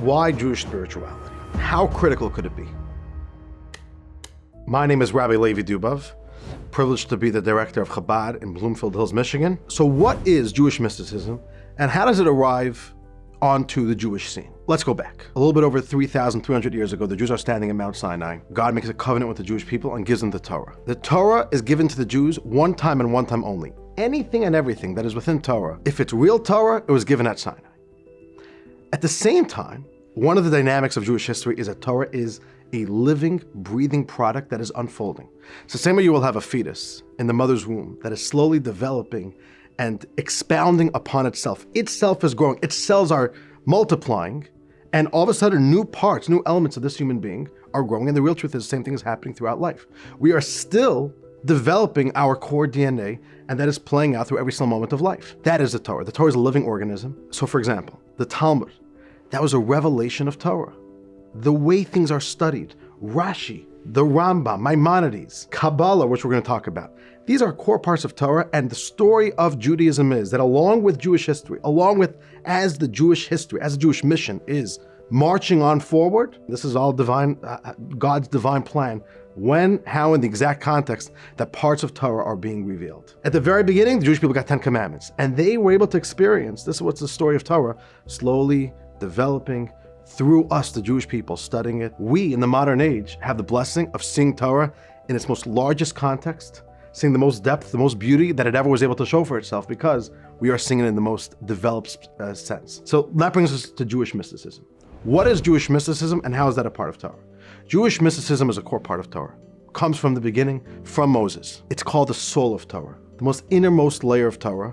Why Jewish spirituality? How critical could it be? My name is Rabbi Levi Dubov, privileged to be the director of Chabad in Bloomfield Hills, Michigan. So what is Jewish mysticism, and how does it arrive onto the Jewish scene? Let's go back. A little bit over 3,300 years ago, the Jews are standing in Mount Sinai. God makes a covenant with the Jewish people and gives them the Torah. The Torah is given to the Jews one time and one time only. Anything and everything that is within Torah, if it's real Torah, it was given at Sinai. At the same time, one of the dynamics of Jewish history is that Torah is a living, breathing product that is unfolding. It's the same way you will have a fetus in the mother's womb that is slowly developing and expounding upon itself. Itself is growing, its cells are multiplying, and all of a sudden new parts, new elements of this human being are growing, and the real truth is the same thing is happening throughout life. We are still developing our core DNA, and that is playing out through every single moment of life. That is the Torah. The Torah is a living organism. So for example, the Talmud, that was a revelation of Torah. The way things are studied, Rashi, the Rambam, Maimonides, Kabbalah, which we're going to talk about. These are core parts of Torah, and the story of Judaism is that along with Jewish history, along with as the Jewish history, as the Jewish mission is marching on forward, this is all divine, God's divine plan, when, how, in the exact context that parts of Torah are being revealed. At the very beginning, the Jewish people got 10 commandments, and they were able to experience, this is what's the story of Torah, slowly developing through us, the Jewish people, studying it. We, in the modern age, have the blessing of seeing Torah in its most largest context, seeing the most depth, the most beauty that it ever was able to show for itself, because we are seeing it in the most developed sense. So that brings us to Jewish mysticism. What is Jewish mysticism, and how is that a part of Torah? Jewish mysticism is a core part of Torah. It comes from the beginning, from Moses. It's called the soul of Torah, the most innermost layer of Torah,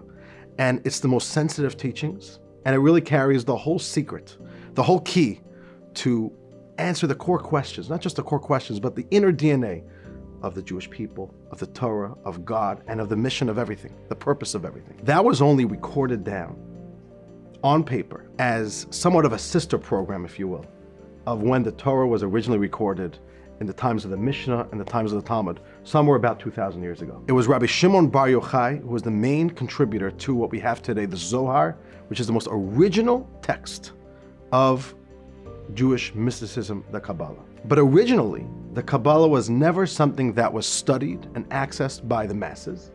and it's the most sensitive teachings, and it really carries the whole secret, the whole key to answer the core questions, not just the core questions, but the inner DNA of the Jewish people, of the Torah, of God, and of the mission of everything, the purpose of everything. That was only recorded down on paper as somewhat of a sister program, if you will, of when the Torah was originally recorded in the times of the Mishnah and the times of the Talmud, somewhere about 2,000 years ago. It was Rabbi Shimon Bar Yochai who was the main contributor to what we have today, the Zohar, which is the most original text of Jewish mysticism, the Kabbalah. But originally, the Kabbalah was never something that was studied and accessed by the masses.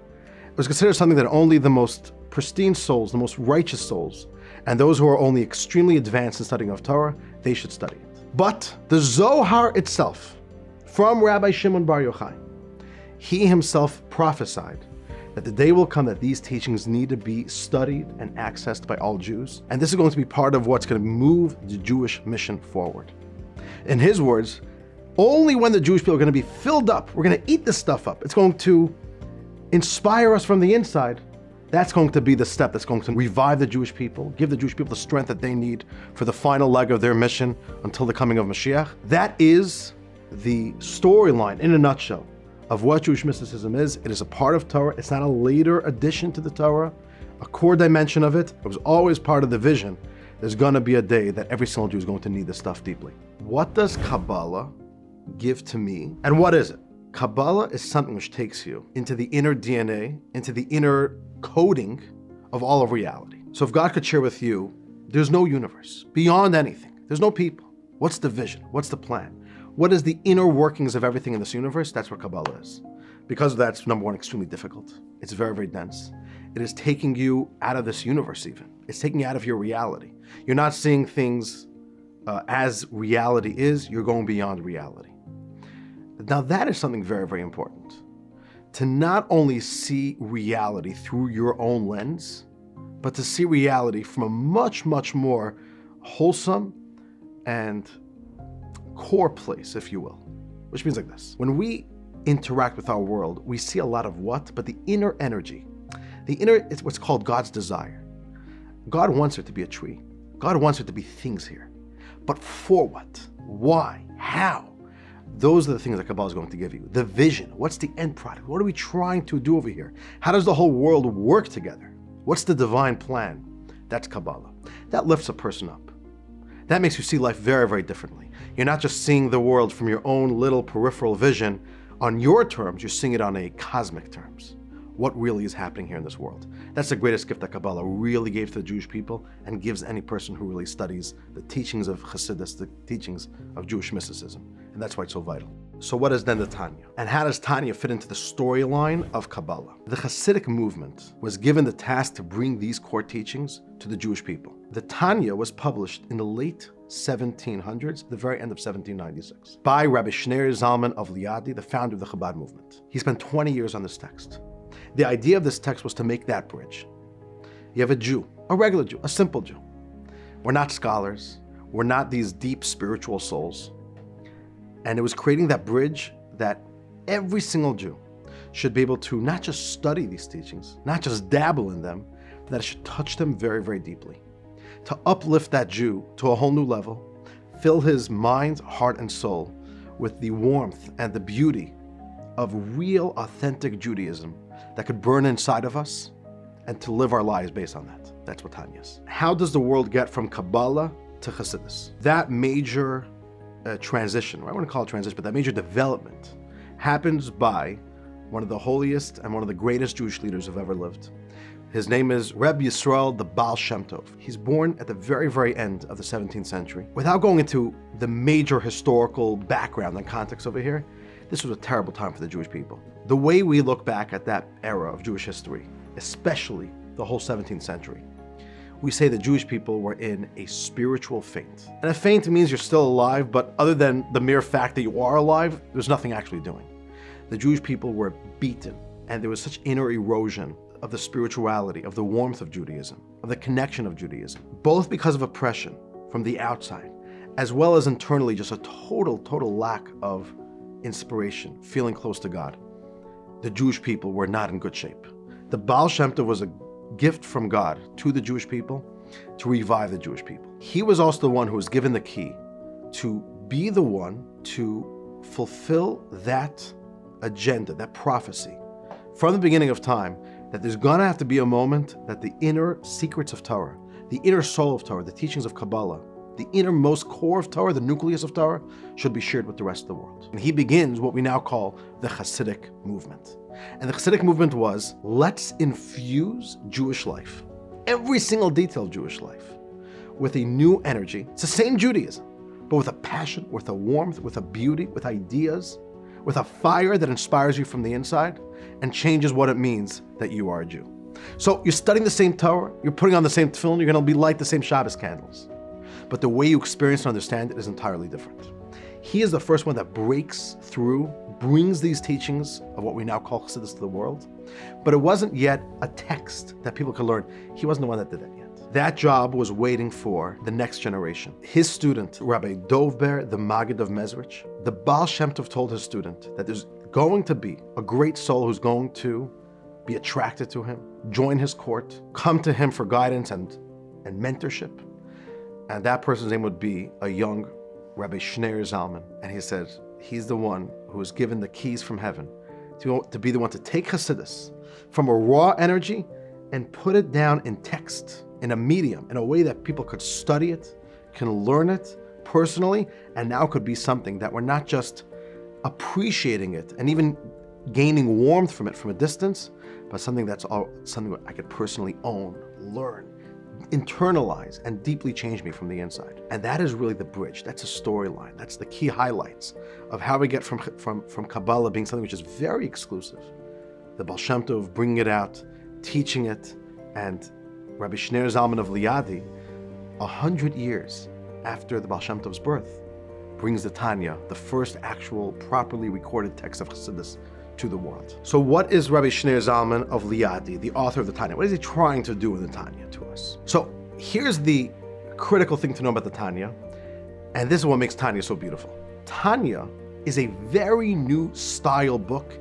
It was considered something that only the most pristine souls, the most righteous souls, and those who are only extremely advanced in studying of Torah, they should study it. But the Zohar itself, from Rabbi Shimon Bar Yochai, he himself prophesied that the day will come that these teachings need to be studied and accessed by all Jews. And this is going to be part of what's going to move the Jewish mission forward. In his words, only when the Jewish people are going to be filled up, we're going to eat this stuff up, it's going to inspire us from the inside. That's going to be the step that's going to revive the Jewish people, give the Jewish people the strength that they need for the final leg of their mission until the coming of Mashiach. That is the storyline in a nutshell of what Jewish mysticism is. It is a part of Torah. It's not a later addition to the Torah, a core dimension of it. It was always part of the vision. There's going to be a day that every single Jew is going to need this stuff deeply. What does Kabbalah give to me, and what is it? Kabbalah is something which takes you into the inner DNA, into the inner coding of all of reality. So if God could share with you, there's no universe beyond anything. There's no people. What's the vision? What's the plan? What is the inner workings of everything in this universe? That's what Kabbalah is. Because of that, it's number one, extremely difficult. It's very, very dense. It is taking you out of this universe even. It's taking you out of your reality. You're not seeing things as reality is, you're going beyond reality. Now that is something very, very important. To not only see reality through your own lens, but to see reality from a much, much more wholesome and core place, if you will. Which means like this. When we interact with our world, we see a lot of what? But the inner energy. The inner is what's called God's desire. God wants there to be a tree. God wants there to be things here. But for what? Why? How? Those are the things that Kabbalah is going to give you. The vision. What's the end product? What are we trying to do over here? How does the whole world work together? What's the divine plan? That's Kabbalah. That lifts a person up. That makes you see life very, very differently. You're not just seeing the world from your own little peripheral vision on your terms, you're seeing it on a cosmic terms. what really is happening here in this world. That's the greatest gift that Kabbalah really gave to the Jewish people and gives any person who really studies the teachings of Chassidus, the teachings of Jewish mysticism. And that's why it's so vital. So what is then the Tanya? And how does Tanya fit into the storyline of Kabbalah? The Chassidic movement was given the task to bring these core teachings to the Jewish people. The Tanya was published in the late 1700s, the very end of 1796, by Rabbi Schneur Zalman of Liadi, the founder of the Chabad movement. He spent 20 years on this text. The idea of this text was to make that bridge. You have a Jew, a regular Jew, a simple Jew. We're not scholars. We're not these deep spiritual souls. And it was creating that bridge that every single Jew should be able to not just study these teachings, not just dabble in them, but that it should touch them very, very deeply. To uplift that Jew to a whole new level, fill his mind, heart, and soul with the warmth and the beauty of real, authentic Judaism that could burn inside of us, and to live our lives based on that. That's what Tanya is. How does the world get from Kabbalah to Chassidus? That major transition, or I want to call it transition, but that major development happens by one of the holiest and one of the greatest Jewish leaders who've ever lived. His name is Rabbi Yisrael, the Baal Shem Tov. He's born at the very, very end of the 17th century. Without going into the major historical background and context over here, this was a terrible time for the Jewish people. The way we look back at that era of Jewish history, especially the whole 17th century, we say the Jewish people were in a spiritual faint. And a faint means you're still alive, but other than the mere fact that you are alive, there's nothing actually doing. The Jewish people were beaten, and there was such inner erosion of the spirituality, of the warmth of Judaism, of the connection of Judaism, both because of oppression from the outside, as well as internally just a total lack of inspiration, feeling close to God. The Jewish people were not in good shape. The Baal Shem Tov was a gift from God to the Jewish people to revive the Jewish people. He was also the one who was given the key to be the one to fulfill that agenda, that prophecy from the beginning of time, that there's gonna have to be a moment that the inner secrets of Torah, the inner soul of Torah, the teachings of Kabbalah, the innermost core of Torah, the nucleus of Torah, should be shared with the rest of the world. And he begins what we now call the Chassidic movement. And the Chassidic movement was, let's infuse Jewish life, every single detail of Jewish life, with a new energy. It's the same Judaism, but with a passion, with a warmth, with a beauty, with ideas, with a fire that inspires you from the inside and changes what it means that you are a Jew. So you're studying the same Torah, you're putting on the same tefillin, you're gonna light the same Shabbos candles. But the way you experience and understand it is entirely different. He is the first one that breaks through, brings these teachings of what we now call Chassidus to the world. But it wasn't yet a text that people could learn. He wasn't the one that did that yet. That job was waiting for the next generation. His student, Rabbi Dovber, the Maggid of Mezrich, the Baal Shem Tov told his student that there's going to be a great soul who's going to be attracted to him, join his court, come to him for guidance and mentorship. And that person's name would be a young Rabbi Schneur Zalman. And he said, he's the one who was given the keys from heaven to be the one to take Chassidus from a raw energy and put it down in text, in a medium, in a way that people could study it, can learn it personally, and now could be something that we're not just appreciating it and even gaining warmth from it from a distance, but something that's something that I could personally own, learn, internalize, and deeply change me from the inside. And that is really the bridge. That's a storyline. That's the key highlights of how we get from Kabbalah being something which is very exclusive, the Baal Shem Tov bringing it out, teaching it, and Rabbi Schneur Zalman of Liadi, 100 years after the Baal Shem Tov's birth, brings the Tanya, the first actual properly recorded text of Chassidus, to the world. So what is Rabbi Schneur Zalman of Liadi, the author of the Tanya? What is he trying to do in the Tanya to us? So here's the critical thing to know about the Tanya, and this is what makes Tanya so beautiful. Tanya is a very new style book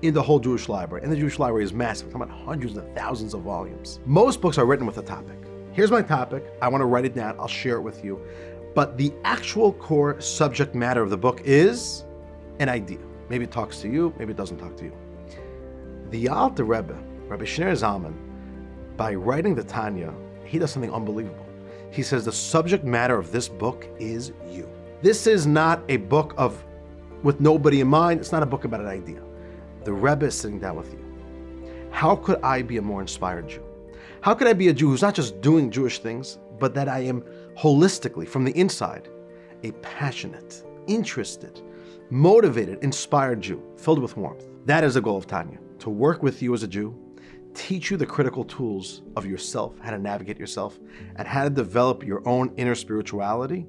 in the whole Jewish library, and the Jewish library is massive. We're talking about hundreds of thousands of volumes. Most books are written with a topic. Here's my topic. I want to write it down. I'll share it with you. But the actual core subject matter of the book is an idea. Maybe it talks to you, maybe it doesn't talk to you. The Alter Rebbe, Rabbi Schneur Zalman, by writing the Tanya, he does something unbelievable. He says the subject matter of this book is you. This is not a book with nobody in mind. It's not a book about an idea. The Rebbe is sitting down with you. how could I be a more inspired Jew? How could I be a Jew who's not just doing Jewish things, but that I am holistically, from the inside, a passionate, interested, motivated, inspired Jew, filled with warmth? That is the goal of Tanya, to work with you as a Jew, teach you the critical tools of yourself, how to navigate yourself, and how to develop your own inner spirituality,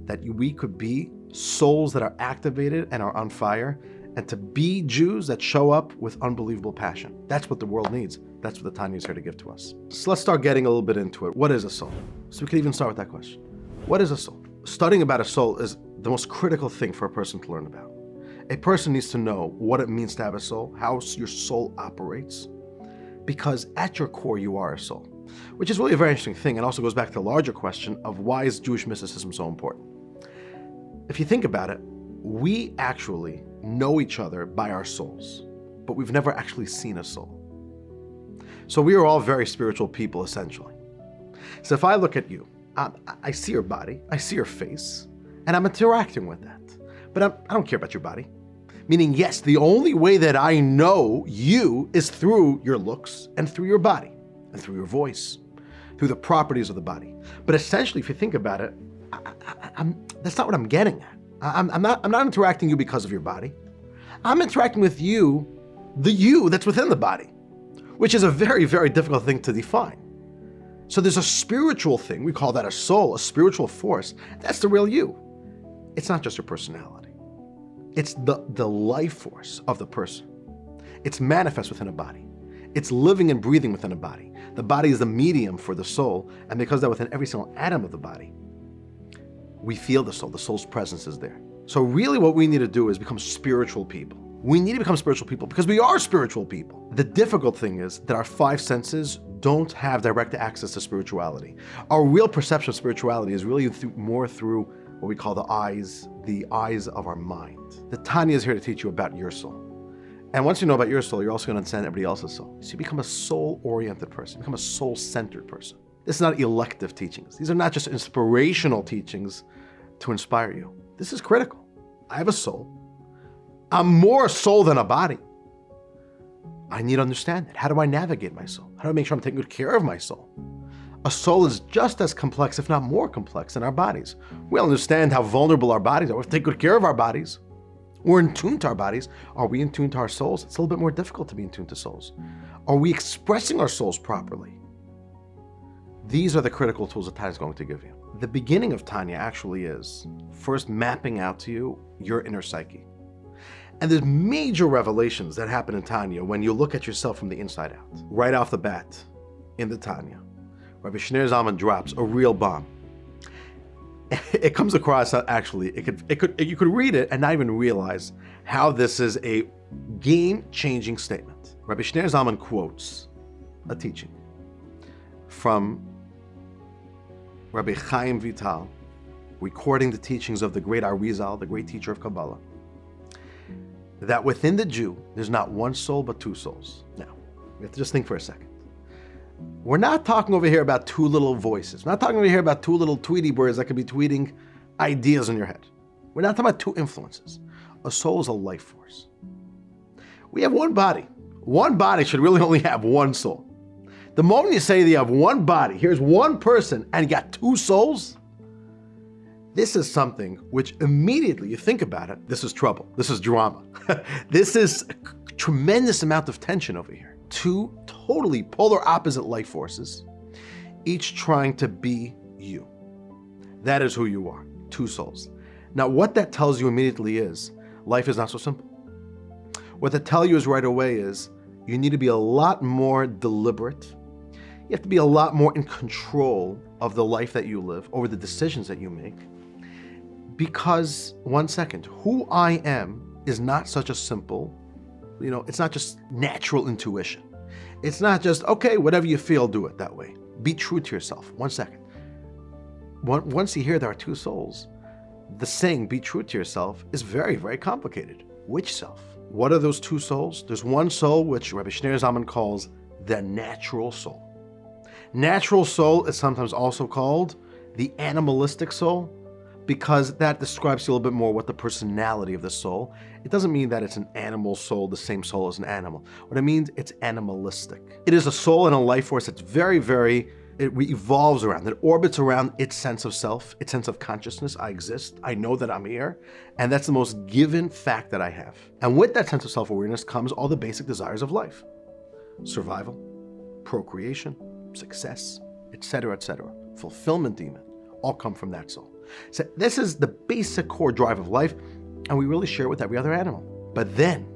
that we could be souls that are activated and are on fire, and to be Jews that show up with unbelievable passion. That's what the world needs. That's what the Tanya is here to give to us. So let's start getting a little bit into it. What is a soul? So we could even start with that question. What is a soul? Studying about a soul is the most critical thing for a person to learn about. A person needs to know what it means to have a soul, how your soul operates, because at your core you are a soul, which is really a very interesting thing, and also goes back to the larger question of why is Jewish mysticism so important. If you think about it, we actually know each other by our souls, but we've never actually seen a soul. So we are all very spiritual people, essentially. So if I look at you, I see your body, I see your face, and I'm interacting with that. But I don't care about your body. Meaning, yes, the only way that I know you is through your looks and through your body and through your voice, through the properties of the body. But essentially, if you think about it, that's not what I'm getting at. I'm not interacting with you because of your body. I'm interacting with you, the you that's within the body, which is a very, very difficult thing to define. So there's a spiritual thing, we call that a soul, a spiritual force. That's the real you. It's not just your personality. It's the life force of the person. It's manifest within a body. It's living and breathing within a body. The body is the medium for the soul, and because that within every single atom of the body, we feel the soul's presence is there. So really what we need to do is become spiritual people. We need to become spiritual people because we are spiritual people. The difficult thing is that our five senses don't have direct access to spirituality. Our real perception of spirituality is really more through what we call the eyes of our mind. The Tanya is here to teach you about your soul. And once you know about your soul, you're also going to understand everybody else's soul. So you become a soul-oriented person, become a soul-centered person. This is not elective teachings. These are not just inspirational teachings to inspire you. This is critical. I have a soul. I'm more a soul than a body. I need to understand it. How do I navigate my soul? How do I make sure I'm taking good care of my soul? A soul is just as complex, if not more complex, than our bodies. We understand how vulnerable our bodies are. We have to take good care of our bodies. We're in tune to our bodies. Are we in tune to our souls? It's a little bit more difficult to be in tune to souls. Are we expressing our souls properly? These are the critical tools that Tanya is going to give you. The beginning of Tanya actually is first mapping out to you your inner psyche. And there's major revelations that happen in Tanya when you look at yourself from the inside out. Right off the bat, in the Tanya, Rabbi Schneur Zalman drops a real bomb. It comes across, actually, you could read it and not even realize how this is a game-changing statement. Rabbi Schneur Zalman quotes a teaching from Rabbi Chaim Vital, recording the teachings of the great Arizal, the great teacher of Kabbalah, that within the Jew, there's not one soul, but two souls. Now, we have to just think for a second. We're not talking over here about two little voices. We're not talking over here about two little Tweety birds that could be tweeting ideas in your head. We're not talking about two influences. A soul is a life force. We have one body. One body should really only have one soul. The moment you say that you have one body, here's one person, and you got two souls, this is something which immediately you think about it, this is trouble, this is drama. This is a tremendous amount of tension over here. Two totally polar opposite life forces, each trying to be you. That is who you are, two souls. Now what that tells you immediately is, life is not so simple. What that tells you is right away is, you need to be a lot more deliberate. You have to be a lot more in control of the life that you live, over the decisions that you make. Because, one second, who I am is not such a simple, it's not just natural intuition. It's not just, okay, whatever you feel, do it that way. Be true to yourself. One second. Once you hear there are two souls, the saying, be true to yourself, is very, very complicated. Which self? What are those two souls? There's one soul which Rabbi Schneur Zalman calls the natural soul. Natural soul is sometimes also called the animalistic soul, because that describes to you a little bit more what the personality of the soul. It doesn't mean that it's an animal soul, the same soul as an animal. What it means, it's animalistic. It is a soul and a life force that's very, very, it evolves around, it orbits around its sense of self, its sense of consciousness. I exist, I know that I'm here, and that's the most given fact that I have. And with that sense of self-awareness comes all the basic desires of life. Survival, procreation, success, etc., etc. Fulfillment demon, all come from that soul. So this is the basic core drive of life, and we really share it with every other animal. But then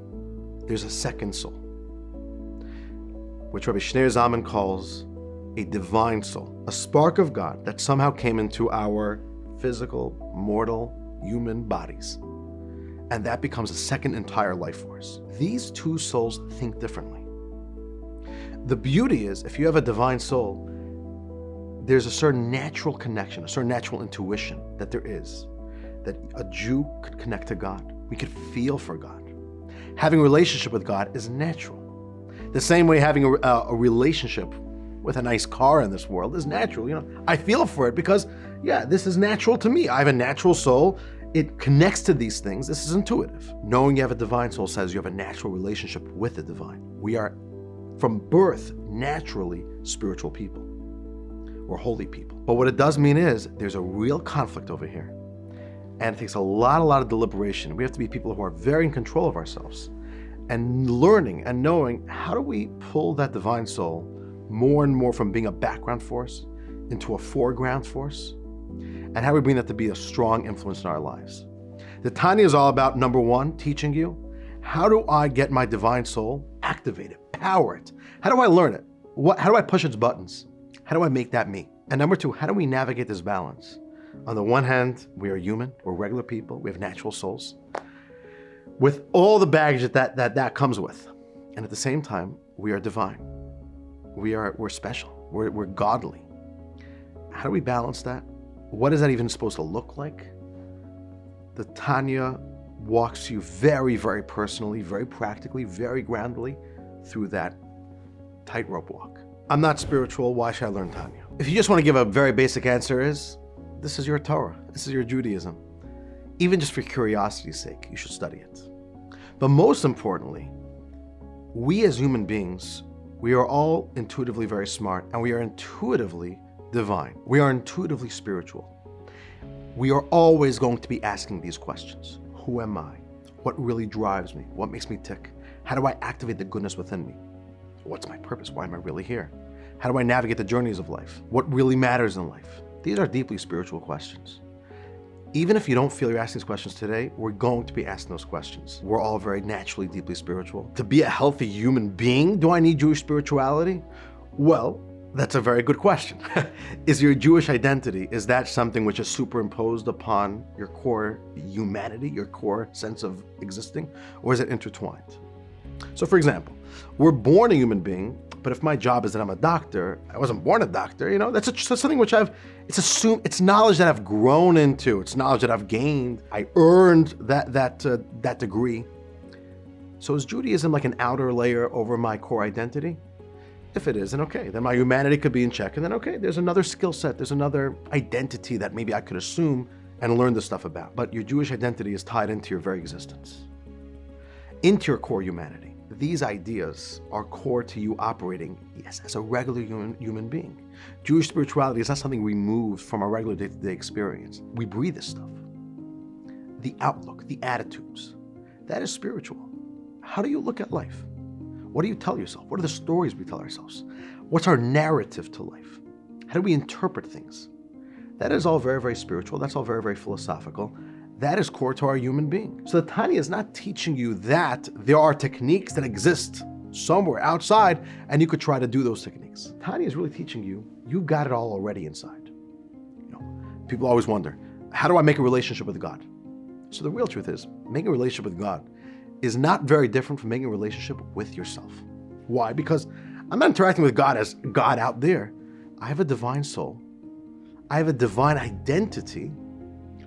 there's a second soul, which Rabbi Schneur Zalman calls a divine soul, a spark of God that somehow came into our physical, mortal, human bodies. And that becomes a second entire life force. These two souls think differently. The beauty is, if you have a divine soul, there's a certain natural connection, a certain natural intuition that there is, that a Jew could connect to God. We could feel for God. Having a relationship with God is natural. The same way having a relationship with a nice car in this world is natural. You know, I feel for it because, yeah, this is natural to me. I have a natural soul. It connects to these things. This is intuitive. Knowing you have a divine soul says you have a natural relationship with the divine. We are, from birth, naturally spiritual people. We're holy people. But what it does mean is there's a real conflict over here. And it takes a lot of deliberation. We have to be people who are very in control of ourselves and learning and knowing, how do we pull that divine soul more and more from being a background force into a foreground force? And how do we bring that to be a strong influence in our lives? The Tanya is all about, number one, teaching you, how do I get my divine soul activated, power it? How do I learn it? How do I push its buttons? How do I make that me? And number two, how do we navigate this balance? On the one hand, we are human, we're regular people, we have natural souls, with all the baggage that comes with. And at the same time, we are divine. We're special, we're godly. How do we balance that? What is that even supposed to look like? The Tanya walks you very, very personally, very practically, very groundedly through that tightrope walk. I'm not spiritual, why should I learn Tanya? If you just want to give a very basic answer is, this is your Torah, this is your Judaism. Even just for curiosity's sake, you should study it. But most importantly, we as human beings, we are all intuitively very smart, and we are intuitively divine. We are intuitively spiritual. We are always going to be asking these questions. Who am I? What really drives me? What makes me tick? How do I activate the goodness within me? What's my purpose? Why am I really here? How do I navigate the journeys of life? What really matters in life? These are deeply spiritual questions. Even if you don't feel you're asking these questions today, we're going to be asking those questions. We're all very naturally deeply spiritual. To be a healthy human being, do I need Jewish spirituality? Well, that's a very good question. Is your Jewish identity, is that something which is superimposed upon your core humanity, your core sense of existing, or is it intertwined? So for example, we're born a human being, but if my job is that I'm a doctor, I wasn't born a doctor, you know, that's something which it's knowledge that I've grown into, it's knowledge that I've gained. I earned that degree. So is Judaism like an outer layer over my core identity? If it is, then okay, then my humanity could be in check, and then okay, there's another skill set, there's another identity that maybe I could assume and learn this stuff about. But your Jewish identity is tied into your very existence, into your core humanity. These ideas are core to you operating, yes, as a regular human being. Jewish spirituality is not something removed from our regular day-to-day experience. We breathe this stuff. The outlook, the attitudes, that is spiritual. How do you look at life? What do you tell yourself? What are the stories we tell ourselves? What's our narrative to life? How do we interpret things? That is all very, very spiritual. That's all very, very philosophical. That is core to our human being. So the Tanya is not teaching you that there are techniques that exist somewhere outside and you could try to do those techniques. Tanya is really teaching you, you've got it all already inside. You know, people always wonder, how do I make a relationship with God? So the real truth is, making a relationship with God is not very different from making a relationship with yourself. Why? Because I'm not interacting with God as God out there. I have a divine soul. I have a divine identity.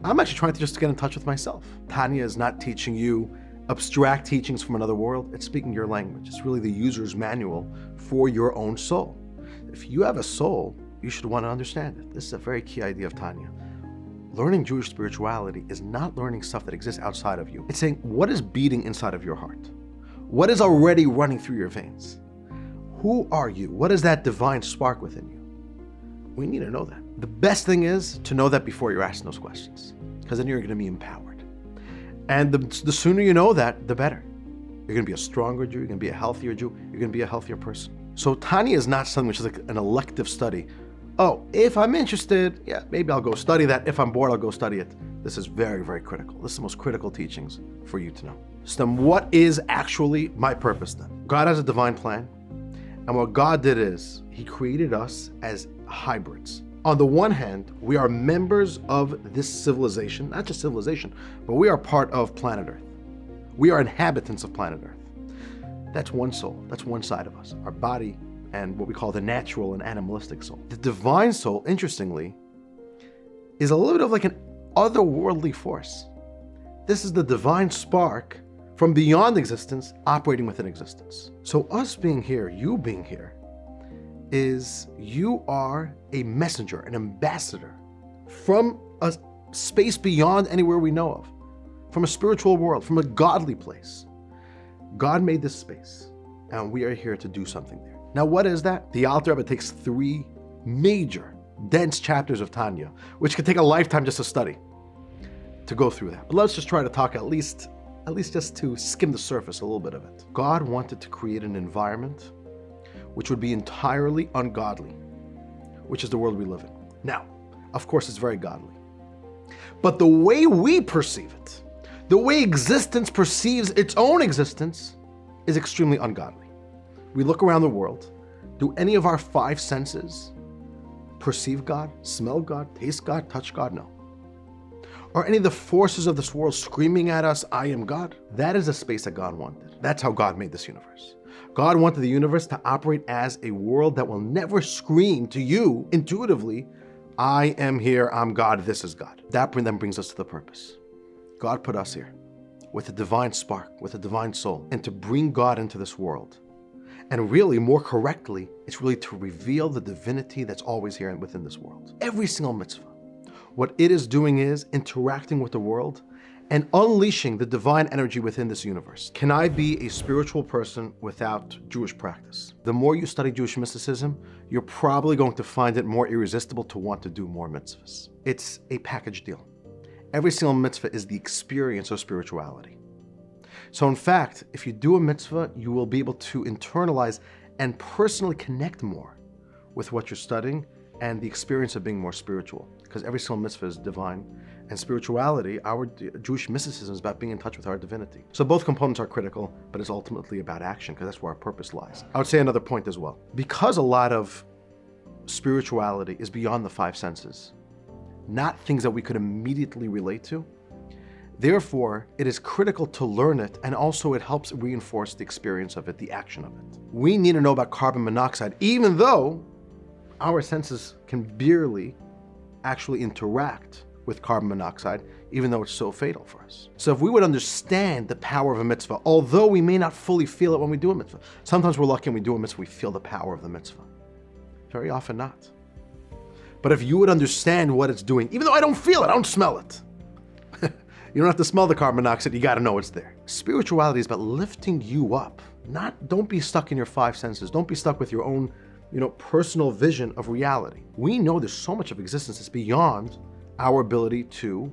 I'm actually trying to just get in touch with myself. Tanya is not teaching you abstract teachings from another world. It's speaking your language. It's really the user's manual for your own soul. If you have a soul, you should want to understand it. This is a very key idea of Tanya. learning Jewish spirituality is not learning stuff that exists outside of you. It's saying, what is beating inside of your heart? What is already running through your veins? Who are you? What is that divine spark within you? We need to know that. The best thing is to know that before you're asking those questions, because then you're going to be empowered. And the sooner you know that, the better. You're going to be a stronger Jew, you're going to be a healthier Jew, you're going to be a healthier person. So Tanya is not something which is like an elective study. Oh, if I'm interested, yeah, maybe I'll go study that. If I'm bored, I'll go study it. This is very, very critical. This is the most critical teachings for you to know. So then what is actually my purpose then? God has a divine plan. And what God did is he created us as hybrids. On the one hand, we are members of this civilization, not just civilization, but we are part of planet Earth. We are inhabitants of planet Earth. That's one soul. That's one side of us, our body and what we call the natural and animalistic soul. The divine soul, interestingly, is a little bit of like an otherworldly force. This is the divine spark from beyond existence operating within existence. So us being here, you being here, is you are a messenger, an ambassador from a space beyond anywhere we know of, from a spiritual world, from a godly place. God made this space, and we are here to do something there. Now, what is that? The Alter Rebbe takes 3 major, dense chapters of Tanya, which could take a lifetime just to study, to go through that. But let's just try to talk at least just to skim the surface a little bit of it. God wanted to create an environment which would be entirely ungodly, which is the world we live in. Now, of course, it's very godly. But the way we perceive it, the way existence perceives its own existence, is extremely ungodly. We look around the world. Do any of our 5 senses perceive God, smell God, taste God, touch God? No. Are any of the forces of this world screaming at us, I am God? That is a space that God wanted. That's how God made this universe. God wanted the universe to operate as a world that will never scream to you intuitively, I am here, I'm God, this is God. That then brings us to the purpose. God put us here with a divine spark, with a divine soul, and to bring God into this world. And really, more correctly, it's really to reveal the divinity that's always here within this world. Every single mitzvah, what it is doing is interacting with the world and unleashing the divine energy within this universe. Can I be a spiritual person without Jewish practice? The more you study Jewish mysticism, you're probably going to find it more irresistible to want to do more mitzvahs. It's a package deal. Every single mitzvah is the experience of spirituality. So in fact, if you do a mitzvah, you will be able to internalize and personally connect more with what you're studying and the experience of being more spiritual, because every single mitzvah is divine. And spirituality, our Jewish mysticism, is about being in touch with our divinity. So both components are critical, but it's ultimately about action, because that's where our purpose lies. I would say another point as well. Because a lot of spirituality is beyond the 5 senses, not things that we could immediately relate to, therefore, it is critical to learn it, and also it helps reinforce the experience of it, the action of it. We need to know about carbon monoxide, even though our senses can barely actually interact with carbon monoxide, even though it's so fatal for us. So if we would understand the power of a mitzvah, although we may not fully feel it when we do a mitzvah, sometimes we're lucky when we do a mitzvah, we feel the power of the mitzvah. Very often not. But if you would understand what it's doing, even though I don't feel it, I don't smell it. You don't have to smell the carbon monoxide, you gotta know it's there. Spirituality is about lifting you up. Don't be stuck in your 5 senses. Don't be stuck with your own, personal vision of reality. We know there's so much of existence that's beyond our ability to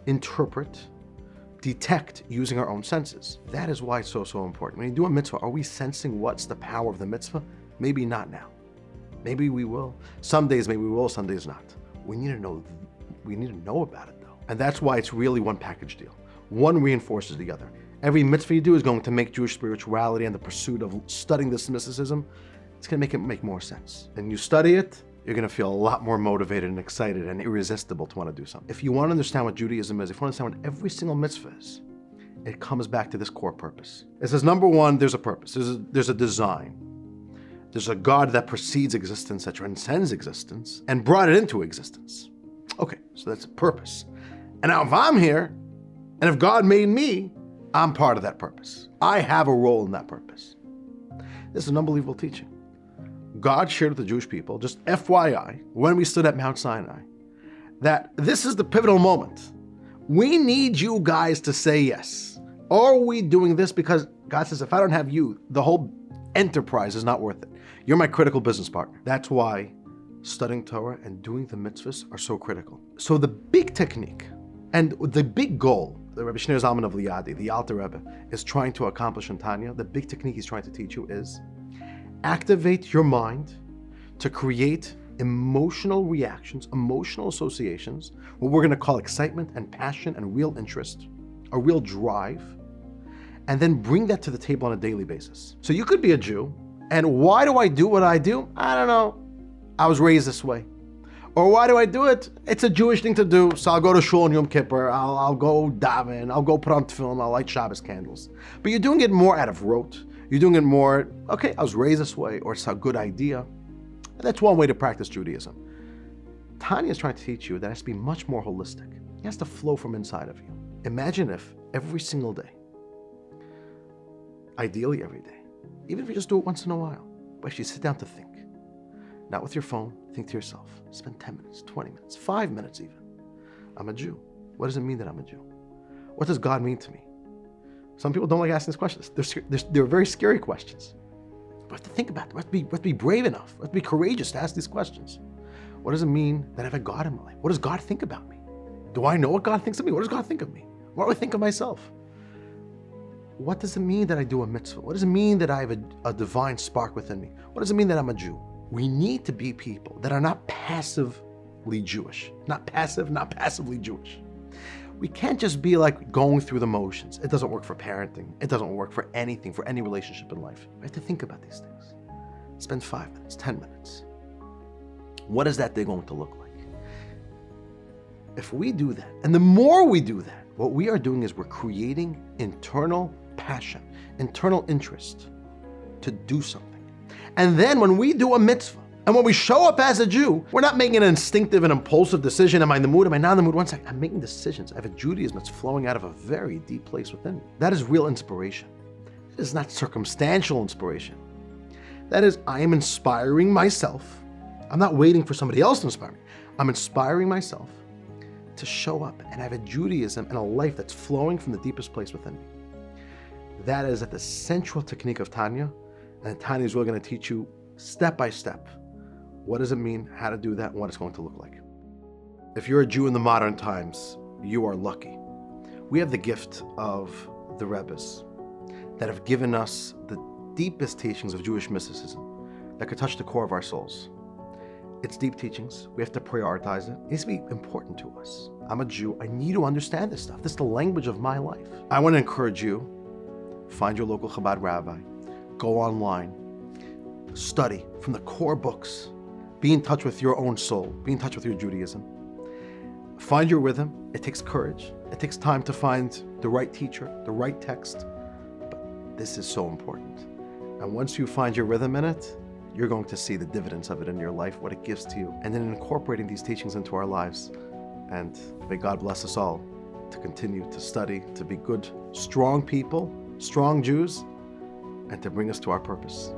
interpret, detect using our own senses. That is why it's so important. When you do a mitzvah, are we sensing what's the power of the mitzvah? Maybe not now. Maybe we will. Some days maybe we will, some days not. We need to know about it though. And that's why it's really one package deal. One reinforces the other. Every mitzvah you do is going to make Jewish spirituality and the pursuit of studying this mysticism, it's going to make it make more sense. And you study it, you're going to feel a lot more motivated and excited and irresistible to want to do something. If you want to understand what Judaism is, if you want to understand what every single mitzvah is, it comes back to this core purpose. It says, number one, there's a purpose. There's a design. There's a God that precedes existence, that transcends existence, and brought it into existence. Okay, so that's a purpose. And now if I'm here, and if God made me, I'm part of that purpose. I have a role in that purpose. This is an unbelievable teaching. God shared with the Jewish people, just FYI, when we stood at Mount Sinai, that this is the pivotal moment. We need you guys to say yes. Are we doing this because God says, if I don't have you, the whole enterprise is not worth it. You're my critical business partner. That's why studying Torah and doing the mitzvahs are so critical. So the big technique and the big goal the Rabbi Schneur Zalman of Liadi, the Alter Rebbe, is trying to accomplish in Tanya, the big technique he's trying to teach you is activate your mind to create emotional reactions, emotional associations, what we're going to call excitement and passion and real interest, a real drive, and then bring that to the table on a daily basis. So you could be a Jew, and why do I do what I do? I don't know. I was raised this way. Or why do I do it? It's a Jewish thing to do, so I'll go to shul on Yom Kippur, I'll go daven, I'll go put on tefillin, I'll light Shabbos candles. But you're doing it more out of rote. You're doing it more, okay, I was raised this way, or it's a good idea. And that's one way to practice Judaism. Tanya is trying to teach you that it has to be much more holistic. It has to flow from inside of you. Imagine if every single day, ideally every day, even if you just do it once in a while, but if you sit down to think, not with your phone, think to yourself, spend 10 minutes, 20 minutes, 5 minutes even. I'm a Jew. What does it mean that I'm a Jew? What does God mean to me? Some people don't like asking these questions. They're very scary questions. We have to think about them. We have to be brave enough. We have to be courageous to ask these questions. What does it mean that I have a God in my life? What does God think about me? Do I know what God thinks of me? What does God think of me? What do I think of myself? What does it mean that I do a mitzvah? What does it mean that I have a divine spark within me? What does it mean that I'm a Jew? We need to be people that are not passively Jewish. Not passive, not passively Jewish. We can't just be like going through the motions. It doesn't work for parenting. It doesn't work for anything, for any relationship in life. We have to think about these things. Spend 5 minutes, 10 minutes. What is that day going to look like? If we do that, and the more we do that, what we are doing is we're creating internal passion, internal interest to do something. And then when we do a mitzvah, and when we show up as a Jew, we're not making an instinctive and impulsive decision. Am I in the mood? Am I not in the mood? One second, I'm making decisions. I have a Judaism that's flowing out of a very deep place within me. That is real inspiration. It is not circumstantial inspiration. That is, I am inspiring myself. I'm not waiting for somebody else to inspire me. I'm inspiring myself to show up and have a Judaism and a life that's flowing from the deepest place within me. That is at the central technique of Tanya. And Tanya is really going to teach you step by step. What does it mean, how to do that, and what it's going to look like. If you're a Jew in the modern times, you are lucky. We have the gift of the Rebbes that have given us the deepest teachings of Jewish mysticism that could touch the core of our souls. It's deep teachings. We have to prioritize it. It needs to be important to us. I'm a Jew. I need to understand this stuff. This is the language of my life. I want to encourage you, find your local Chabad rabbi, go online, study from the core books, be in touch with your own soul, be in touch with your Judaism. Find your rhythm. It takes courage. It takes time to find the right teacher, the right text, but this is so important. And once you find your rhythm in it, you're going to see the dividends of it in your life, what it gives to you, and then incorporating these teachings into our lives. And may God bless us all to continue to study, to be good, strong people, strong Jews, and to bring us to our purpose.